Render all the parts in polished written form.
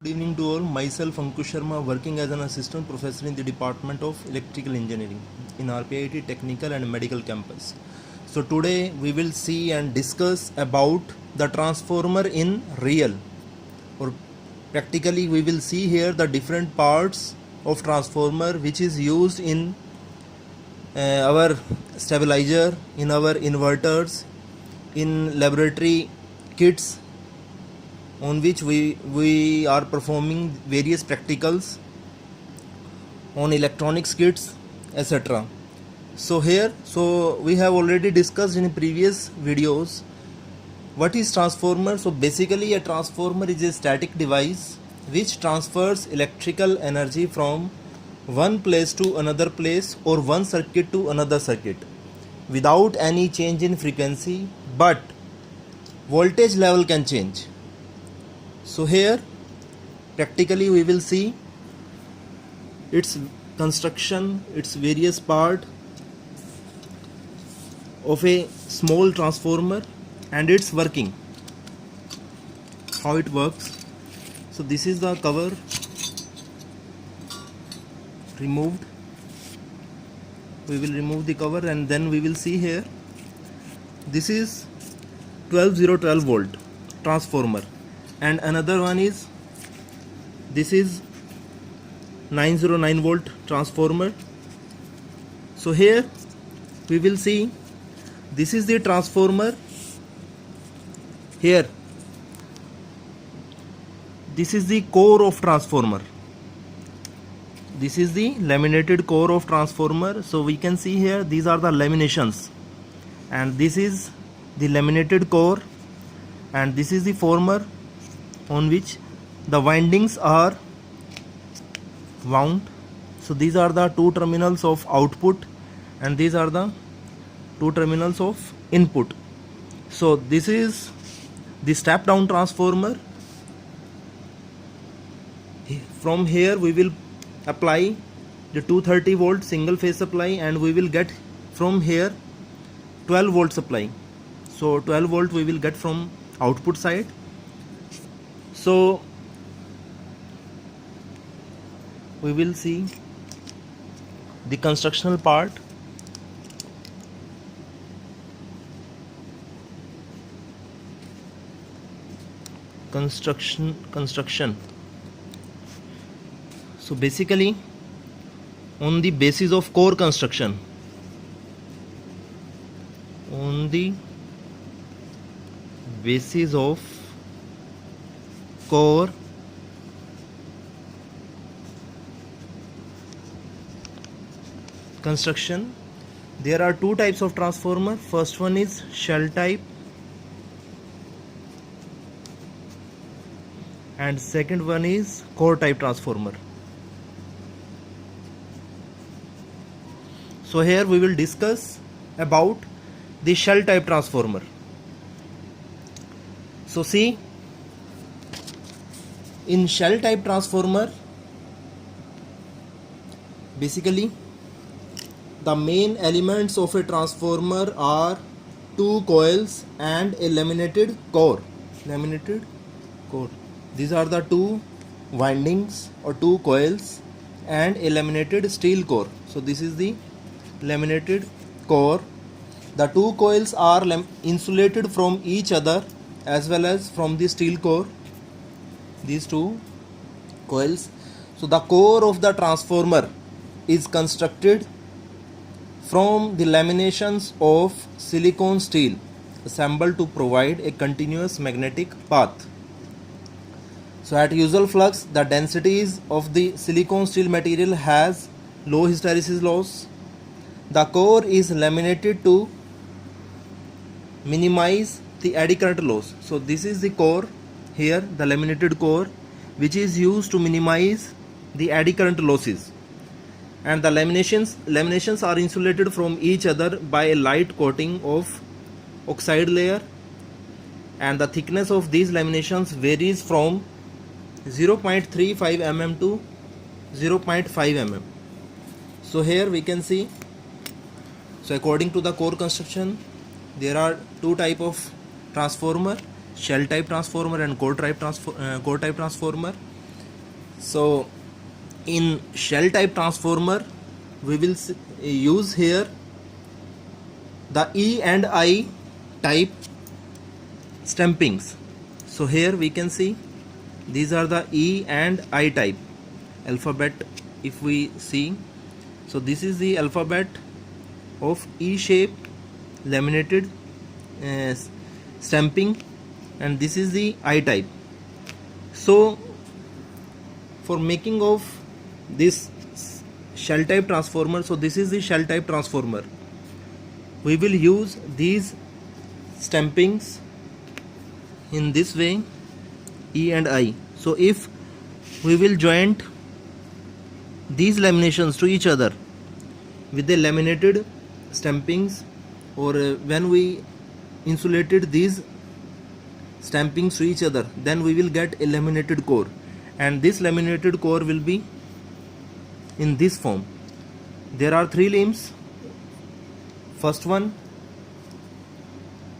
Good evening to all. Myself Ankush Sharma, working as an assistant professor in the Department of Electrical Engineering in RPIT Technical and Medical Campus. So today we will see and discuss about the transformer in real, or practically we will see here the different parts of transformer which is used in our stabilizer, in our inverters, in laboratory kits on which we are performing various practicals on electronics kits, etc. So we have already discussed in previous videos what is transformer. So basically a transformer is a static device which transfers electrical energy from one place to another place or one circuit to another circuit without any change in frequency, but voltage level can change. So here practically we will see its construction, its various part of a small transformer and its working, how it works. So this is the cover removed. We will remove the cover and then we will see here this is 12 volt transformer, and another one is this is 909 volt transformer. So here we will see this is the transformer. Here this is the core of transformer. This is the laminated core of transformer. So we can see here these are the laminations, and this is the laminated core, and this is the former on which the windings are wound. So these are the two terminals of output and these are the two terminals of input. So this is the step down transformer. From here we will apply the 230 volt single phase supply and we will get from here 12 volt supply. So 12 volt we will get from output side. So we will see the constructional part. Construction. So basically on the basis of core construction, on the basis of core construction, there are two types of transformer. First one is shell type and second one is core type transformer. So here we will discuss about the shell type transformer. So see, in shell type transformer, basically the main elements of a transformer are two coils and a laminated core. These are the two windings or two coils and a laminated steel core. So this is the laminated core. The two coils are insulated from each other as well as from the steel core, these two coils. So the core of the transformer is constructed from the laminations of silicon steel assembled to provide a continuous magnetic path. So at usual flux, the densities of the silicon steel material has low hysteresis loss. The core is laminated to minimize the eddy current loss. So this is the core here, the laminated core, which is used to minimize the eddy current losses. And the laminations are insulated from each other by a light coating of oxide layer, and the thickness of these laminations varies from 0.35 mm to 0.5 mm. So here we can see, so according to the core construction, there are two type of transformer, shell type transformer and core type transformer. So in shell type transformer we will use here the E and I type stampings. So here we can see these are the E and I type alphabet. If we see, so this is the alphabet of E shape laminated stamping, and this is the I type. So for making of this shell type transformer, so this is the shell type transformer, we will use these stampings in this way, E and I. So if we will joint these laminations to each other with the laminated stampings, or when we insulated these stampings to each other, then we will get a laminated core, and this laminated core will be in this form. There are three limbs. First one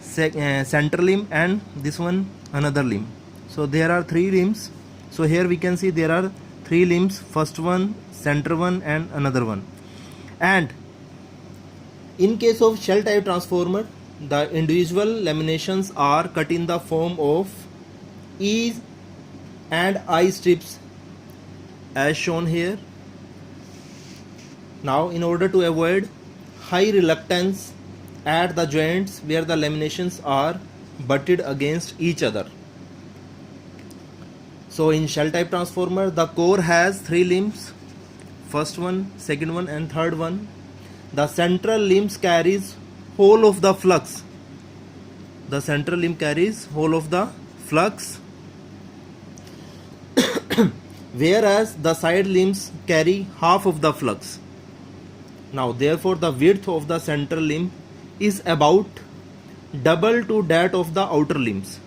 center limb, and this one another limb. So there are three limbs. So here we can see there are three limbs, first one, center one, and another one. And in case of shell type transformer, the individual laminations are cut in the form of E and I strips as shown here. Now in order to avoid high reluctance at the joints where the laminations are butted against each other. So in shell type transformer, the core has three limbs, first one, second one, and third one. The central limbs carries whole of the flux. The central limb carries whole of the flux, whereas the side limbs carry half of the flux. Now therefore the width of the central limb is about double to that of the outer limbs.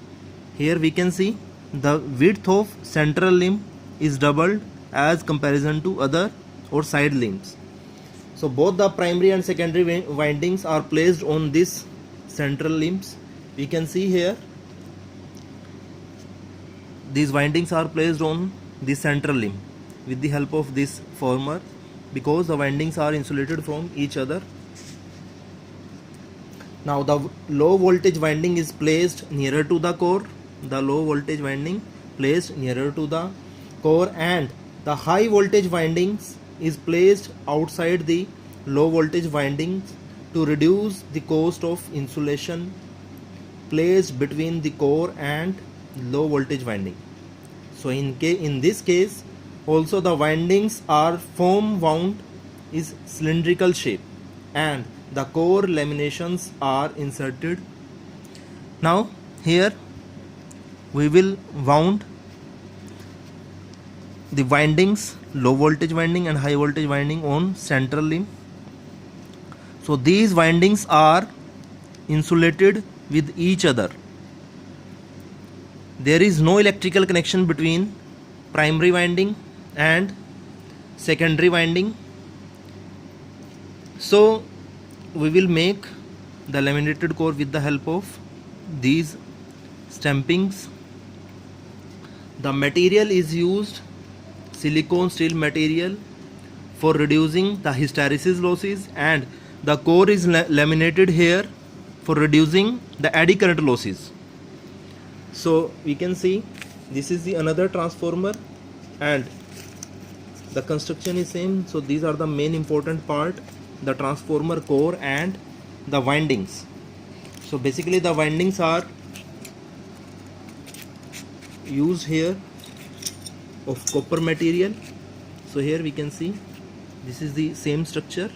Here we can see the width of central limb is doubled as comparison to other or side limbs. So both the primary and secondary windings are placed on this central limbs. We can see here these windings are placed on the central limb with the help of this former, because the windings are insulated from each other. Now the low voltage winding is placed nearer to the core, the low voltage winding placed nearer to the core, and the high voltage windings is placed outside the low voltage windings to reduce the cost of insulation placed between the core and low voltage winding. So in this case also the windings are foam wound is cylindrical shape, and the core laminations are inserted. Now here we will wound the windings, low voltage winding and high voltage winding, on central limb. So these windings are insulated with each other. There is no electrical connection between primary winding and secondary winding. So we will make the laminated core with the help of these stampings. The material is used silicone steel material for reducing the hysteresis losses, and the core is laminated here for reducing the eddy current losses. So we can see this is the another transformer, and the construction is same. So these are the main important part, the transformer core and the windings. So basically the windings are used here of copper material. So here we can see this is the same structure,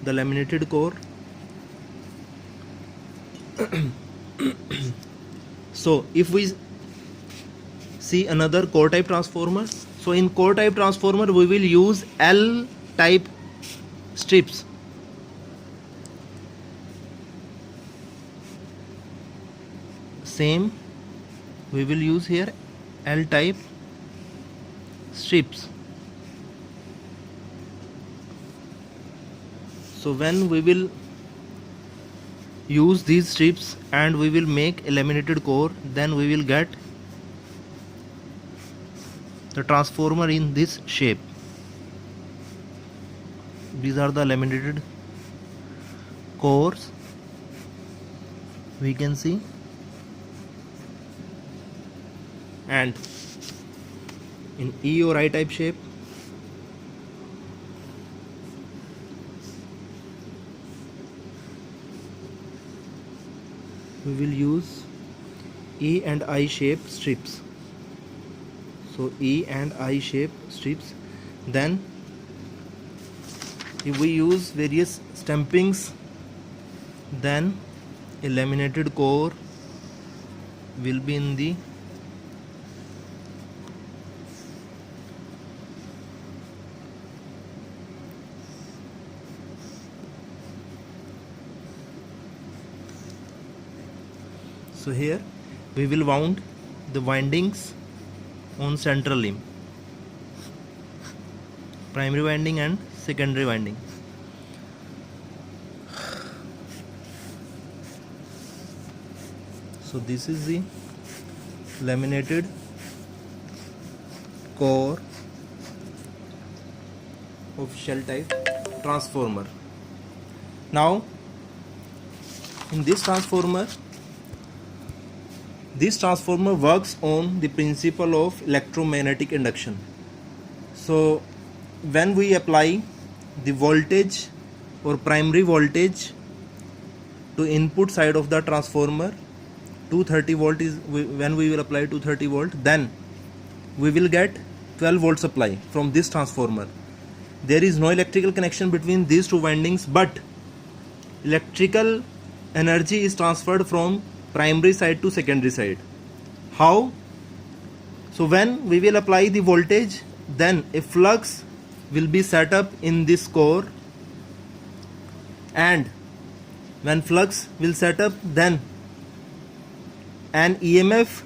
the laminated core. So if we see another core type transformer, so in core type transformer we will use L type strips. Same we will use here L type strips. So when we will use these strips and we will make a laminated core, then we will get the transformer in this shape. These are the laminated cores we can see, and in E or I type shape. We will use E and I shape strips. So E and I shape strips. Then if we use various stampings, then a laminated core will be in the so here we will wound the windings on central limb, primary winding and secondary winding. So this is the laminated core of shell type transformer. Now in this transformer works on the principle of electromagnetic induction. So when we apply the voltage or primary voltage to input side of the transformer, 230 volt is when we will apply 230 volt, then we will get 12 volt supply from this transformer. There is no electrical connection between these two windings, but electrical energy is transferred from primary side to secondary side. How? So when we will apply the voltage, then a flux will be set up in this core, and when flux will set up, then an EMF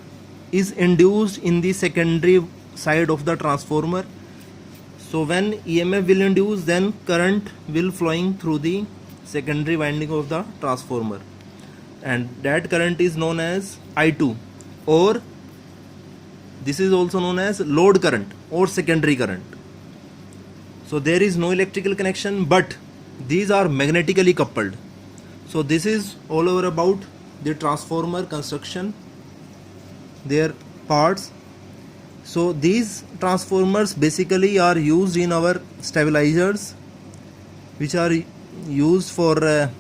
is induced in the secondary side of the transformer. So when EMF will induce, then current will flowing through the secondary winding of the transformer, and that current is known as I2, or this is also known as load current or secondary current. So there is no electrical connection, but these are magnetically coupled. So this is all over about the transformer construction, their parts. So these transformers basically are used in our stabilizers, which are used for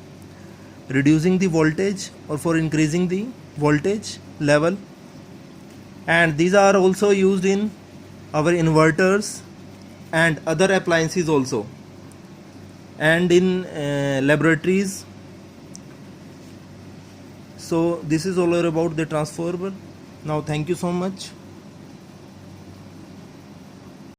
reducing the voltage or for increasing the voltage level, and these are also used in our inverters and other appliances also, and in laboratories. So this is all about the transformer. Now thank you so much.